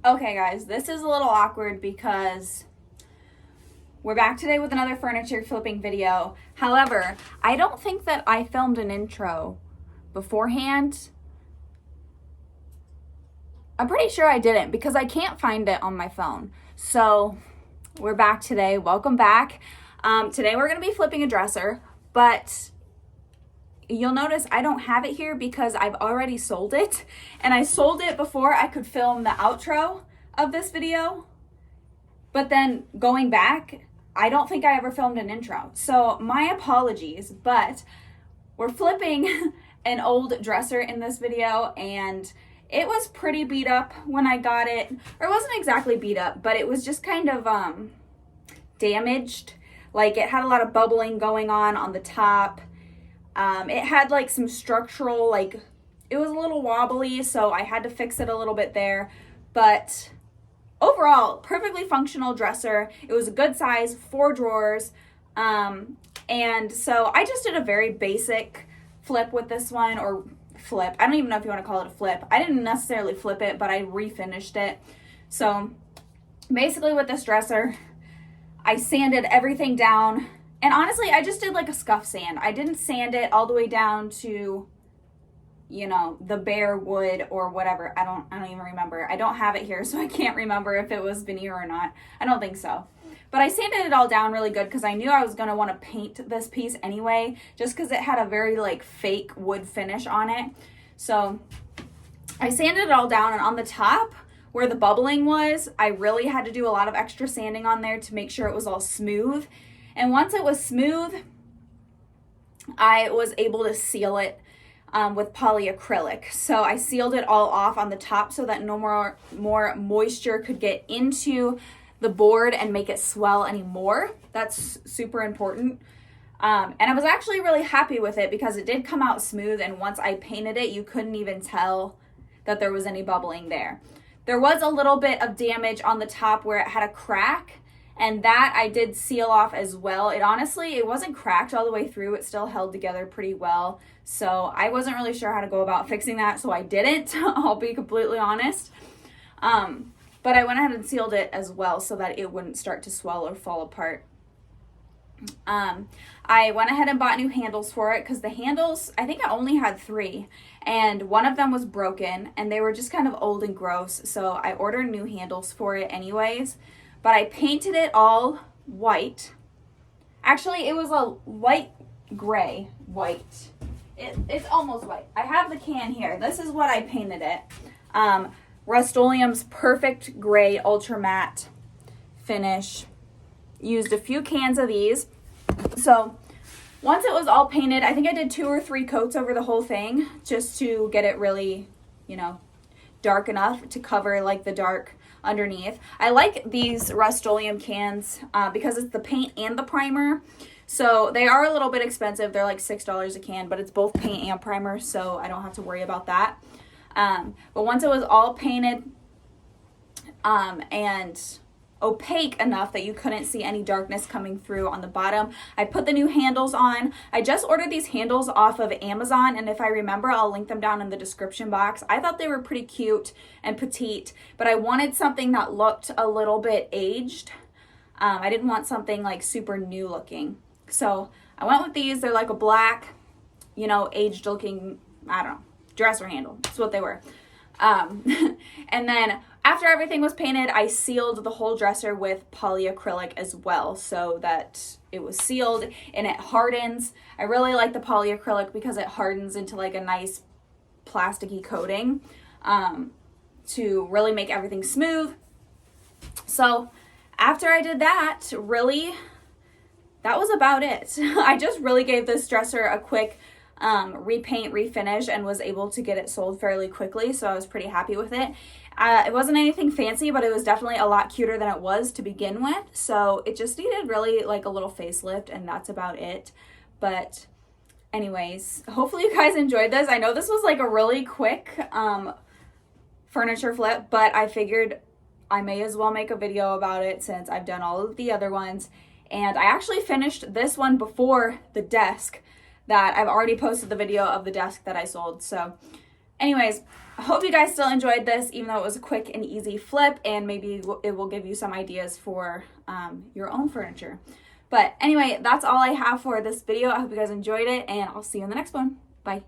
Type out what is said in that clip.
Okay guys, this is a little awkward because we're back today with another furniture flipping video. However, I don't think that I filmed an intro beforehand. I'm pretty sure I didn't because I can't find it on my phone. So we're back today. Welcome back. Today we're going to be flipping a dresser, but you'll notice I don't have it here because I've already sold it, and I sold it before I could film the outro of this video. But then going back, I don't think I ever filmed an intro. So my apologies, but we're flipping an old dresser in this video, and it was pretty beat up when I got it. Or it wasn't exactly beat up, but it was just kind of damaged. Like, it had a lot of bubbling going on the top. It had like some structural, like, it was a little wobbly, so I had to fix it a little bit there. But overall, perfectly functional dresser. It was a good size, 4 drawers. And so I just did a very basic flip with this one, or flip. I don't even know if you want to call it a flip. I didn't necessarily flip it, but I refinished it. So basically with this dresser, I sanded everything down. And honestly, I just did like a scuff sand. I didn't sand it all the way down to, you know, the bare wood or whatever. I don't even remember. I don't have it here, so I can't remember if it was veneer or not. I don't think so. But I sanded it all down really good because I knew I was going to want to paint this piece anyway, just because it had a very like fake wood finish on it. So I sanded it all down, and on the top where the bubbling was, I really had to do a lot of extra sanding on there to make sure it was all smooth. And once it was smooth, I was able to seal it with polyacrylic. So I sealed it all off on the top so that no more moisture could get into the board and make it swell anymore. That's super important. And I was actually really happy with it because it did come out smooth, and once I painted it, you couldn't even tell that there was any bubbling there. There was a little bit of damage on the top where it had a crack, and that I did seal off as well. It wasn't cracked all the way through. It still held together pretty well. So I wasn't really sure how to go about fixing that, so I didn't. I'll be completely honest. But I went ahead and sealed it as well so that it wouldn't start to swell or fall apart. I went ahead and bought new handles for it because the handles, I think I only had 3, and one of them was broken, and they were just kind of old and gross. So I ordered new handles for it anyways. But I painted it all white. Actually, it was a light gray white. It's almost white. I have the can here. This is what I painted it. Rust-Oleum's Perfect Gray Ultra Matte finish. Used a few cans of these. So once it was all painted, I think I did 2 or 3 coats over the whole thing just to get it really, dark enough to cover like the dark underneath. I like these Rust-Oleum cans because it's the paint and the primer. So they are a little bit expensive. They're like $6 a can, but it's both paint and primer, so I don't have to worry about that. But once it was all painted and opaque enough that you couldn't see any darkness coming through on the bottom, I put the new handles on. I just ordered these handles off of Amazon, and if I remember, I'll link them down in the description box. I thought they were pretty cute and petite, but I wanted something that looked a little bit aged. I didn't want something like super new looking. So I went with these. They're like a black, aged looking, I don't know, dresser handle. That's what they were. And then after everything was painted, I sealed the whole dresser with polyacrylic as well so that it was sealed and it hardens. I really like the polyacrylic because it hardens into like a nice plasticky coating to really make everything smooth. So after I did that, really, that was about it. I just really gave this dresser a quick repaint, refinish, and was able to get it sold fairly quickly, so I was pretty happy with it. It wasn't anything fancy, but it was definitely a lot cuter than it was to begin with, so it just needed really like a little facelift, and that's about it. But anyways, hopefully you guys enjoyed this. I know this was like a really quick furniture flip, but I figured I may as well make a video about it since I've done all of the other ones. And I actually finished this one before the desk that I've already posted the video of the desk that I sold. So anyways, I hope you guys still enjoyed this, even though it was a quick and easy flip, and maybe it will give you some ideas for your own furniture. But anyway, that's all I have for this video. I hope you guys enjoyed it, and I'll see you in the next one. Bye.